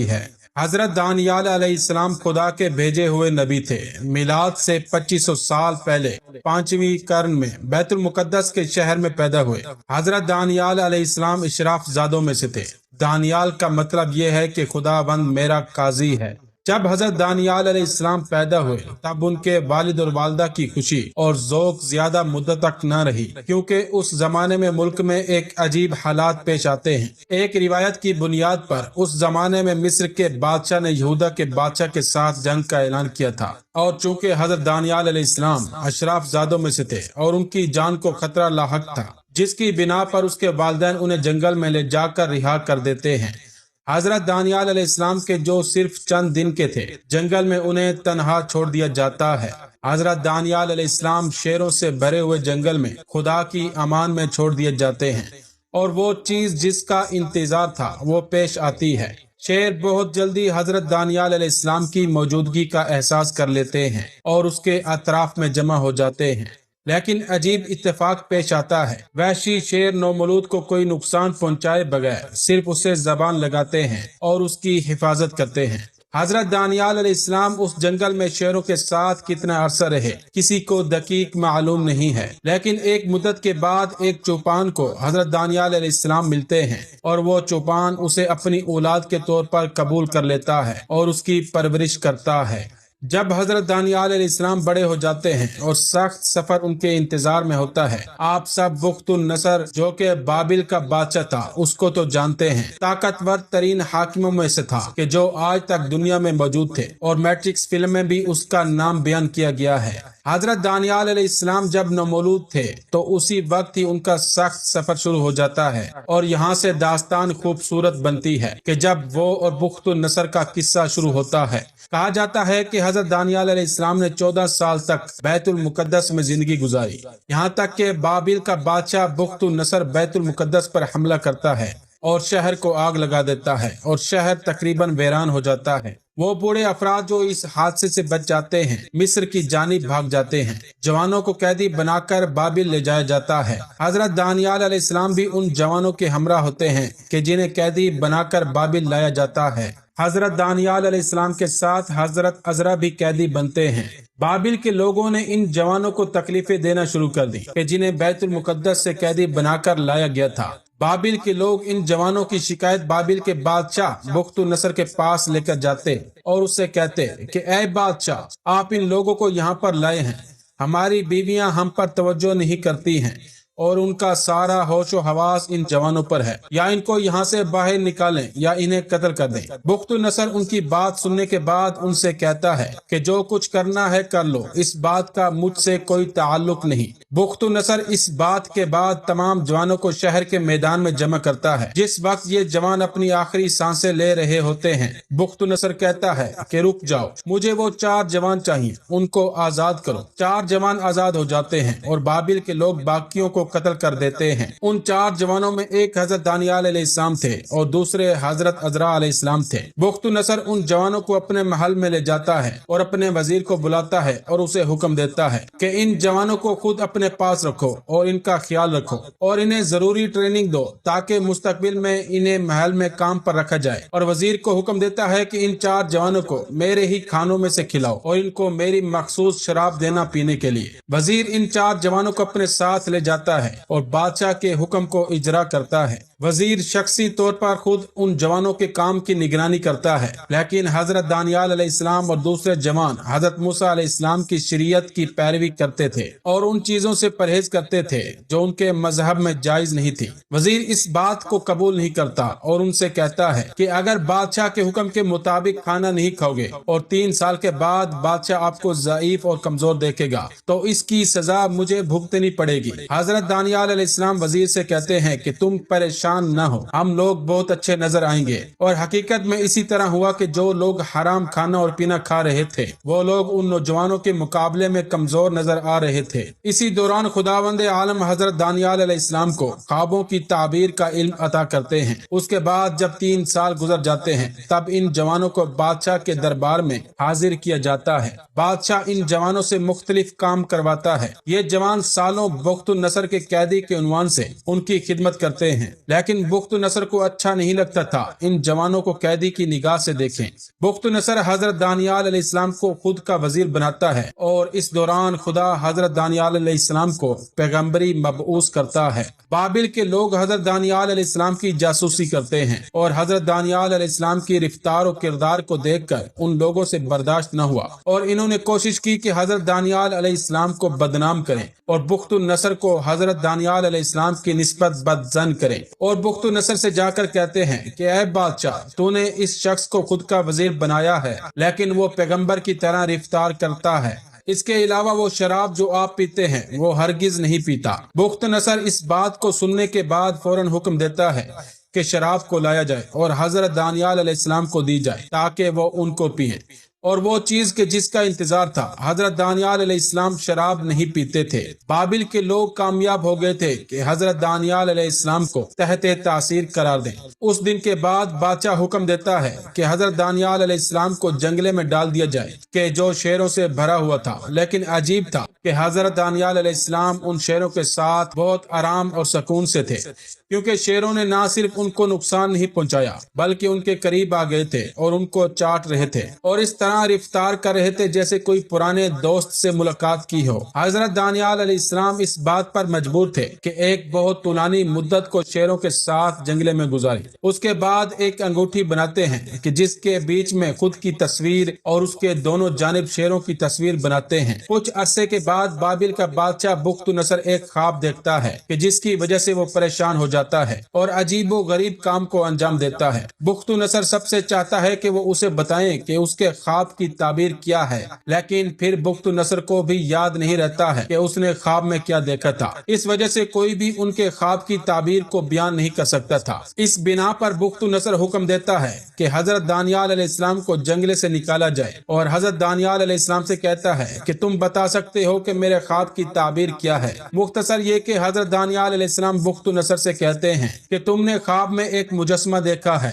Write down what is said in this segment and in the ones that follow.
گئی ہے۔ حضرت دانیال علیہ السلام خدا کے بھیجے ہوئے نبی تھے۔ میلاد سے 2500 سال پہلے 5ویں قرن میں بیت المقدس کے شہر میں پیدا ہوئے۔ حضرت دانیال علیہ السلام اشراف زادوں میں سے تھے۔ دانیال کا مطلب یہ ہے کہ خداوند میرا قاضی ہے۔ جب حضرت دانیال علیہ السلام پیدا ہوئے تب ان کے والد اور والدہ کی خوشی اور ذوق زیادہ مدت تک نہ رہی، کیونکہ اس زمانے میں ملک میں ایک عجیب حالات پیش آتے ہیں۔ ایک روایت کی بنیاد پر اس زمانے میں مصر کے بادشاہ نے یہودا کے بادشاہ کے ساتھ جنگ کا اعلان کیا تھا، اور چونکہ حضرت دانیال علیہ السلام اشراف زادوں میں سے تھے اور ان کی جان کو خطرہ لاحق تھا، جس کی بنا پر اس کے والدین انہیں جنگل میں لے جا کر رہا کر دیتے ہیں۔ حضرت دانیال علیہ السلام کے جو صرف چند دن کے تھے، جنگل میں انہیں تنہا چھوڑ دیا جاتا ہے۔ حضرت دانیال علیہ السلام شیروں سے بھرے ہوئے جنگل میں خدا کی امان میں چھوڑ دیے جاتے ہیں، اور وہ چیز جس کا انتظار تھا وہ پیش آتی ہے۔ شیر بہت جلدی حضرت دانیال علیہ السلام کی موجودگی کا احساس کر لیتے ہیں اور اس کے اطراف میں جمع ہو جاتے ہیں، لیکن عجیب اتفاق پیش آتا ہے۔ وحشی شیر نومولود کو کوئی نقصان پہنچائے بغیر صرف اسے زبان لگاتے ہیں اور اس کی حفاظت کرتے ہیں۔ حضرت دانیال علیہ السلام اس جنگل میں شیروں کے ساتھ کتنا عرصہ رہے کسی کو دقیق معلوم نہیں ہے، لیکن ایک مدت کے بعد ایک چوپان کو حضرت دانیال علیہ السلام ملتے ہیں، اور وہ چوپان اسے اپنی اولاد کے طور پر قبول کر لیتا ہے اور اس کی پرورش کرتا ہے۔ جب حضرت دانیال علیہ السلام بڑے ہو جاتے ہیں اور سخت سفر ان کے انتظار میں ہوتا ہے، آپ سب بخت النصر جو کہ بابل کا بادشاہ تھا اس کو تو جانتے ہیں، طاقتور ترین حاکموں میں سے تھا کہ جو آج تک دنیا میں موجود تھے، اور میٹرکس فلم میں بھی اس کا نام بیان کیا گیا ہے۔ حضرت دانیال علیہ السلام جب نومولود تھے تو اسی وقت ہی ان کا سخت سفر شروع ہو جاتا ہے، اور یہاں سے داستان خوبصورت بنتی ہے کہ جب وہ اور بخت النصر کا قصہ شروع ہوتا ہے۔ کہا جاتا ہے کہ حضرت دانیال علیہ السلام نے 14 سال تک بیت المقدس میں زندگی گزاری، یہاں تک کہ بابل کا بادشاہ بخت النصر بیت المقدس پر حملہ کرتا ہے اور شہر کو آگ لگا دیتا ہے، اور شہر تقریباً ویران ہو جاتا ہے۔ وہ بوڑھے افراد جو اس حادثے سے بچ جاتے ہیں مصر کی جانب بھاگ جاتے ہیں۔ جوانوں کو قیدی بنا کر بابل لے جایا جاتا ہے۔ حضرت دانیال علیہ السلام بھی ان جوانوں کے ہمراہ ہوتے ہیں کہ جنہیں قیدی بنا کر بابل لایا جاتا ہے۔ حضرت دانیال علیہ السلام کے ساتھ حضرت عزرا بھی قیدی بنتے ہیں۔ بابل کے لوگوں نے ان جوانوں کو تکلیفیں دینا شروع کر دی کہ جنہیں بیت المقدس سے قیدی بنا کر لایا گیا تھا۔ بابل کے لوگ ان جوانوں کی شکایت بابل کے بادشاہ بخت النصر کے پاس لے کر جاتے اور اس سے کہتے کہ اے بادشاہ، آپ ان لوگوں کو یہاں پر لائے ہیں، ہماری بیویاں ہم پر توجہ نہیں کرتی ہیں، اور ان کا سارا ہوش و حواس ان جوانوں پر ہے، یا ان کو یہاں سے باہر نکالیں یا انہیں قتل کر دیں۔ بخت النصر ان کی بات سننے کے بعد ان سے کہتا ہے کہ جو کچھ کرنا ہے کر لو، اس بات کا مجھ سے کوئی تعلق نہیں۔ بخت النصر اس بات کے بعد تمام جوانوں کو شہر کے میدان میں جمع کرتا ہے۔ جس وقت یہ جوان اپنی آخری سانسیں لے رہے ہوتے ہیں، بخت النصر کہتا ہے کہ رک جاؤ، مجھے وہ 4 جوان چاہیے، ان کو آزاد کرو۔ 4 جوان آزاد ہو جاتے ہیں اور بابل کے لوگ باقیوں کو قتل کر دیتے ہیں۔ ان 4 جوانوں میں ایک حضرت دانیال علیہ السلام تھے اور دوسرے حضرت عزرا علیہ السلام تھے۔ بخت النصر ان جوانوں کو اپنے محل میں لے جاتا ہے اور اپنے وزیر کو بلاتا ہے اور اسے حکم دیتا ہے کہ ان جوانوں کو خود اپنے پاس رکھو اور ان کا خیال رکھو اور انہیں ضروری ٹریننگ دو تاکہ مستقبل میں انہیں محل میں کام پر رکھا جائے۔ اور وزیر کو حکم دیتا ہے کہ ان 4 جوانوں کو میرے ہی کھانوں میں سے کھلاؤ اور ان کو میری مخصوص شراب دینا پینے کے لیے۔ وزیر ان 4 جوانوں کو اپنے ساتھ لے جاتا ہے اور بادشاہ کے حکم کو اجرا کرتا ہے۔ وزیر شخصی طور پر خود ان جوانوں کے کام کی نگرانی کرتا ہے، لیکن حضرت دانیال علیہ السلام اور دوسرے جوان حضرت موسیٰ علیہ السلام کی شریعت کی پیروی کرتے تھے اور ان چیزوں سے پرہیز کرتے تھے جو ان کے مذہب میں جائز نہیں تھی۔ وزیر اس بات کو قبول نہیں کرتا اور ان سے کہتا ہے کہ اگر بادشاہ کے حکم کے مطابق کھانا نہیں کھاؤ گے اور 3 سال کے بعد بادشاہ آپ کو ضعیف اور کمزور دیکھے گا تو اس کی سزا مجھے بھگتنی پڑے گی۔ حضرت دانیال علیہ السلام وزیر سے کہتے ہیں کہ تم پریشان نہ ہو، ہم لوگ بہت اچھے نظر آئیں گے۔ اور حقیقت میں اسی طرح ہوا کہ جو لوگ حرام کھانا اور پینا کھا رہے تھے وہ لوگ ان نوجوانوں کے مقابلے میں کمزور نظر آ رہے تھے۔ اسی دوران خداوند عالم حضرت دانیال علیہ السلام کو خوابوں کی تعبیر کا علم عطا کرتے ہیں۔ اس کے بعد جب 3 سال گزر جاتے ہیں تب ان جوانوں کو بادشاہ کے دربار میں حاضر کیا جاتا ہے۔ بادشاہ ان جوانوں سے مختلف کام کرواتا ہے۔ یہ جوان سالوں بخت النصر کے قیدی کے عنوان سے ان کی خدمت کرتے ہیں، لیکن بخت نصر کو اچھا نہیں لگتا تھا۔ ان جوانوں کو قیدی کی نگاہ سے دیکھیں۔ بخت نصر حضرت دانیال علیہ السلام کو خود کا وزیر بناتا ہے اور اس دوران خدا حضرت دانیال علیہ السلام کو پیغمبری مبعوث کرتا ہے۔ بابل کے لوگ حضرت دانیال علیہ السلام کی جاسوسی کرتے ہیں اور حضرت دانیال علیہ السلام کی رفتار و کردار کو دیکھ کر ان لوگوں سے برداشت نہ ہوا اور انہوں نے کوشش کی کہ حضرت دانیال علیہ السلام کو بدنام کریں اور بخت النصر کو حضرت دانیال علیہ السلام کی نسبت بدظن کریں، اور بخت النصر سے جا کر کہتے ہیں کہ اے بادشاہ، تو نے اس شخص کو خود کا وزیر بنایا ہے لیکن وہ پیغمبر کی طرح رفتار کرتا ہے۔ اس کے علاوہ وہ شراب جو آپ پیتے ہیں وہ ہرگز نہیں پیتا۔ بخت نصر اس بات کو سننے کے بعد فوراً حکم دیتا ہے کہ شراب کو لایا جائے اور حضرت دانیال علیہ السلام کو دی جائے تاکہ وہ ان کو پیئیں، اور وہ چیز کہ جس کا انتظار تھا، حضرت دانیال علیہ السلام شراب نہیں پیتے تھے۔ بابل کے لوگ کامیاب ہو گئے تھے کہ حضرت دانیال علیہ السلام کو تحت تاثیر قرار دیں۔ اس دن کے بعد بادشاہ حکم دیتا ہے کہ حضرت دانیال علیہ السلام کو جنگلے میں ڈال دیا جائے کہ جو شیروں سے بھرا ہوا تھا، لیکن عجیب تھا کہ حضرت دانیال علیہ السلام ان شیروں کے ساتھ بہت آرام اور سکون سے تھے، کیونکہ شیروں نے نہ صرف ان کو نقصان نہیں پہنچایا بلکہ ان کے قریب آ گئے تھے اور ان کو چاٹ رہے تھے اور اس طرح رفتار کر رہے تھے جیسے کوئی پرانے دوست سے ملاقات کی ہو۔ حضرت دانیال علیہ السلام اس بات پر مجبور تھے کہ ایک بہت طولانی مدت کو شیروں کے ساتھ جنگلے میں گزاری۔ اس کے بعد ایک انگوٹھی بناتے ہیں کہ جس کے بیچ میں خود کی تصویر اور اس کے دونوں جانب شیروں کی تصویر بناتے ہیں۔ کچھ عرصے کے بعد بابل کا بادشاہ بخت نصر ایک خواب دیکھتا ہے کہ جس کی وجہ سے وہ پریشان ہو جاتا ہے اور عجیب و غریب کام کو انجام دیتا ہے۔ بخت نصر سب سے چاہتا ہے کہ وہ اسے بتائیں کہ اس کے خواب کی تعبیر کیا ہے، لیکن پھر بخت نصر کو بھی یاد نہیں رہتا ہے کہ اس نے خواب میں کیا دیکھا تھا۔ اس وجہ سے کوئی بھی ان کے خواب کی تعبیر کو بیان نہیں کر سکتا تھا۔ اس بنا پر بخت نصر حکم دیتا ہے کہ حضرت دانیال علیہ السلام کو جنگلے سے نکالا جائے اور حضرت دانیال علیہ السلام سے کہتا ہے کہ تم بتا سکتے ہو کہ میرے خواب کی تعبیر کیا ہے؟ مختصر یہ کہ حضرت دانیال علیہ السلام بخت نصر سے کہتے ہیں کہ تم نے خواب میں ایک مجسمہ دیکھا ہے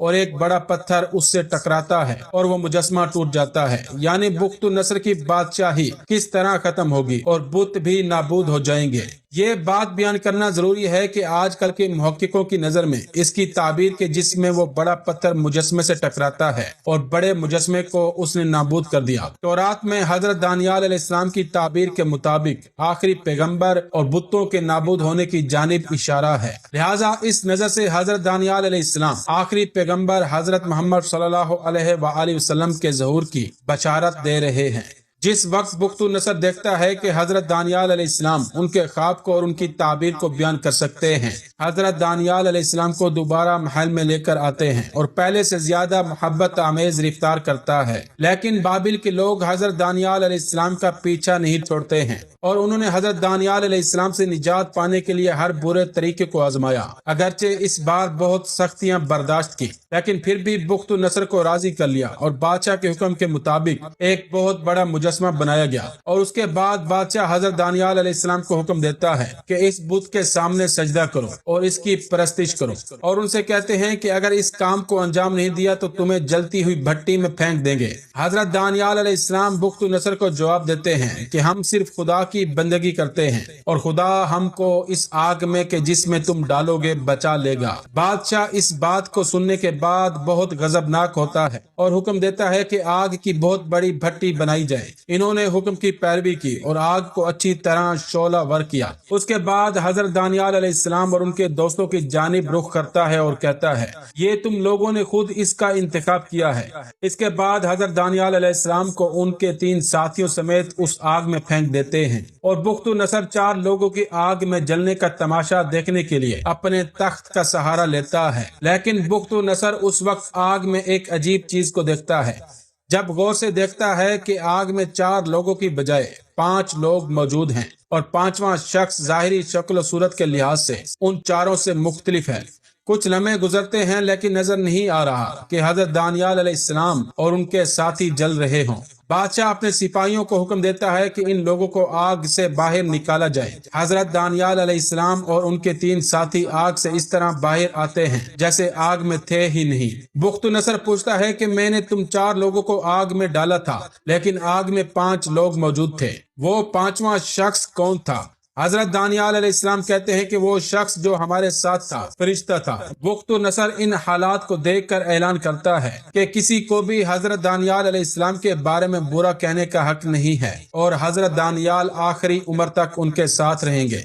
اور ایک بڑا پتھر اس سے ٹکراتا ہے اور وہ مجسمہ ٹوٹ جاتا ہے، یعنی بخت نصر کی بادشاہی کس طرح ختم ہوگی اور بت بھی نابود ہو جائیں گے۔ یہ بات بیان کرنا ضروری ہے کہ آج کل کے محققوں کی نظر میں اس کی تعبیر کے جس میں وہ بڑا پتھر مجسمے سے ٹکراتا ہے اور بڑے مجسمے کو اس نے نابود کر دیا۔ تورات میں حضرت دانیال علیہ السلام کی تعبیر کے مطابق آخری پیغمبر اور بتوں کے نابود ہونے کی جانب اشارہ ہے، لہٰذا اس نظر سے حضرت دانیال علیہ السلام آخری پیغمبر حضرت محمد صلی اللہ علیہ وآلہ وسلم کے ظہور کی بشارت دے رہے ہیں۔ جس وقت بخت نصر دیکھتا ہے کہ حضرت دانیال علیہ السلام ان کے خواب کو اور ان کی تعبیر کو بیان کر سکتے ہیں، حضرت دانیال علیہ السلام کو دوبارہ محل میں لے کر آتے ہیں اور پہلے سے زیادہ محبت آمیز رفتار کرتا ہے، لیکن بابل کے لوگ حضرت دانیال علیہ السلام کا پیچھا نہیں چھوڑتے ہیں اور انہوں نے حضرت دانیال علیہ السلام سے نجات پانے کے لیے ہر برے طریقے کو آزمایا۔ اگرچہ اس بار بہت سختیاں برداشت کی، لیکن پھر بھی بخت نصر کو راضی کر لیا اور بادشاہ کے حکم کے مطابق ایک بہت بڑا مجسمہ بنایا گیا، اور اس کے بعد بادشاہ حضرت دانیال علیہ السلام کو حکم دیتا ہے کہ اس بت کے سامنے سجدہ کرو اور اس کی پرستش کرو، اور ان سے کہتے ہیں کہ اگر اس کام کو انجام نہیں دیا تو تمہیں جلتی ہوئی بھٹی میں پھینک دیں گے۔ حضرت دانیال علیہ السلام بخت نصر کو جواب دیتے ہیں کہ ہم صرف خدا کی بندگی کرتے ہیں اور خدا ہم کو اس آگ میں کہ جس میں تم ڈالو گے بچا لے گا۔ بادشاہ اس بات کو سننے کے بعد بہت غضبناک ہوتا ہے اور حکم دیتا ہے کہ آگ کی بہت بڑی بھٹی بنائی جائے۔ انہوں نے حکم کی پیروی کی اور آگ کو اچھی طرح شعلہ ور کیا۔ اس کے بعد حضرت دانیال علیہ السلام اور ان کے دوستوں کی جانب رخ کرتا ہے اور کہتا ہے یہ تم لوگوں نے خود اس کا انتخاب کیا ہے۔ اس کے بعد حضرت دانیال علیہ السلام کو ان کے 3 ساتھیوں سمیت اس آگ میں پھینک دیتے ہیں اور بخت نصر 4 لوگوں کی آگ میں جلنے کا تماشا دیکھنے کے لیے اپنے تخت کا سہارا لیتا ہے، لیکن بخت نصر اس وقت آگ میں ایک عجیب چیز کو دیکھتا ہے۔ جب غور سے دیکھتا ہے کہ آگ میں 4 لوگوں کی بجائے 5 لوگ موجود ہیں اور 5واں شخص ظاہری شکل و صورت کے لحاظ سے ان 4 سے مختلف ہے۔ کچھ لمحے گزرتے ہیں لیکن نظر نہیں آ رہا کہ حضرت دانیال علیہ السلام اور ان کے ساتھی جل رہے ہوں۔ بادشاہ اپنے سپاہیوں کو حکم دیتا ہے کہ ان لوگوں کو آگ سے باہر نکالا جائے۔ حضرت دانیال علیہ السلام اور ان کے 3 ساتھی آگ سے اس طرح باہر آتے ہیں جیسے آگ میں تھے ہی نہیں۔ بخت نصر پوچھتا ہے کہ میں نے تم 4 لوگوں کو آگ میں ڈالا تھا لیکن آگ میں 5 لوگ موجود تھے، وہ 5واں شخص کون تھا؟ حضرت دانیال علیہ السلام کہتے ہیں کہ وہ شخص جو ہمارے ساتھ تھا فرشتہ تھا۔ بخت نصر ان حالات کو دیکھ کر اعلان کرتا ہے کہ کسی کو بھی حضرت دانیال علیہ السلام کے بارے میں برا کہنے کا حق نہیں ہے، اور حضرت دانیال آخری عمر تک ان کے ساتھ رہیں گے۔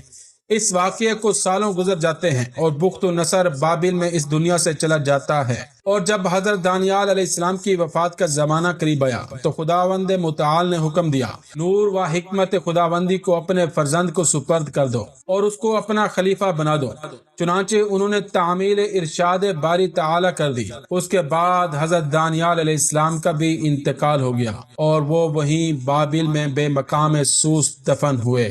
اس واقعے کو سالوں گزر جاتے ہیں اور بخت نصر بابل میں اس دنیا سے چلا جاتا ہے، اور جب حضرت دانیال علیہ السلام کی وفات کا زمانہ قریب آیا تو خداوند متعال نے حکم دیا، نور و حکمت خداوندی کو اپنے فرزند کو سپرد کر دو اور اس کو اپنا خلیفہ بنا دو۔ چنانچہ انہوں نے تعمیل ارشاد باری تعالی کر دی۔ اس کے بعد حضرت دانیال علیہ السلام کا بھی انتقال ہو گیا اور وہ وہیں بابل میں بے مقام سوس دفن ہوئے۔